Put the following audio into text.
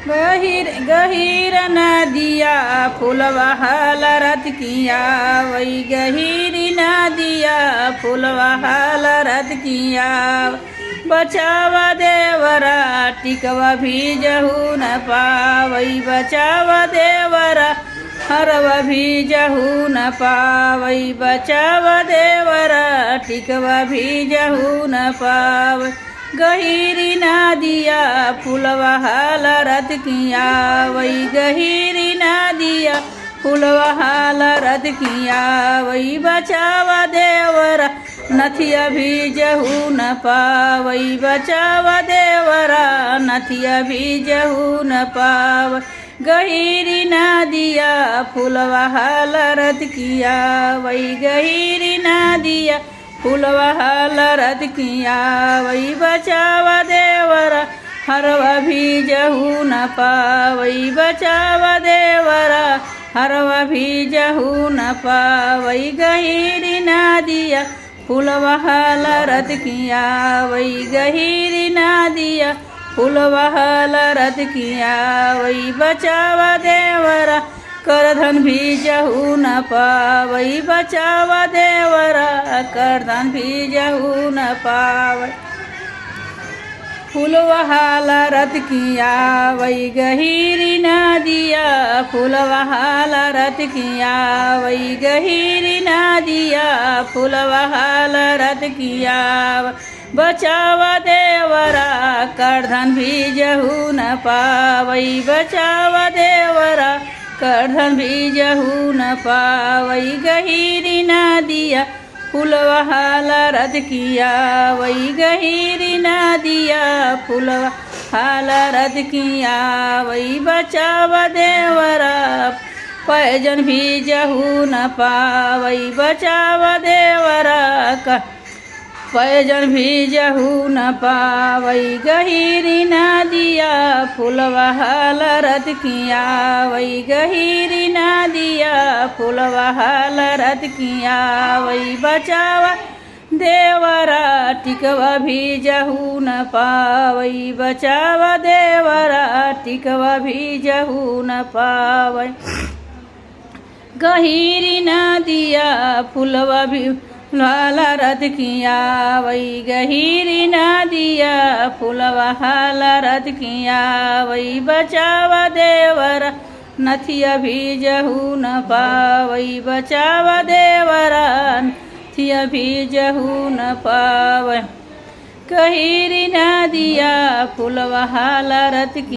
गहीर गहीर नदिया फूलवा हलरत किया वही गहीरी नदिया फूलवा हलरत किया बचावा देवरा टिकवा भीजहू न पावई बचावा देवरा हरवा भीजहू न पावई बचावा देवरा टिकवा भीजहू न पावई गहीरी नदिया फूलवा हलरत किया वही गहीरी नदिया फूलवा हलरत किया वही बचावा देवरा नथिया भीजहू न पावई बचावा देवरा नथिया भीजहू न पाव गहीरी नदिया फूलवा हलरत किया वही गहीरी नदिया फूलवा हलरत किया वही बचावा देवरा हरवा भीजहू न पावई बचावा देवरा हरवा भीजहू न पावई गहीरी नदिया फूलवा हलरत किया वही गहीरी नदिया फूलवा हलरत किया वही बचावा देवरा करधन भीजहू न पावई बचावा देवरा करधन भीजहू न पावई फूलवा हलरत किया वही गहीरी नदिया फूलवा हलरत किया वही गहीरी नदिया फूलवा हलरत किया बचावा देवरा करधन भीजहू न पावई बचावा देवरा करधन भीजहू न पावई गहीरी नदिया फूलवा हलरत किया वही गहीरी नदिया फूलवा हलरत किया वही बचावा देवरा पैजन भीजहू न पावई बचावा देवरा पैजन भीजहू न पावई गहीरी नदिया फूलवा हलरत किया वही गहीरी नदिया फूलवा हलरत किया वही बचावा देवरा टिकवा भीजहू न पावई बचावा देवरा टिकवा भीजहू न पावई गहीरी नदिया फूलवा भी हलरत किया वही गहीरी नदिया फूलवा हलरत किया वही बचावा देवरा नथिया भीजहू न पावई बचावा देवरा नथिया भीजहू न पावई गहीरी नदिया फूलवा हलरत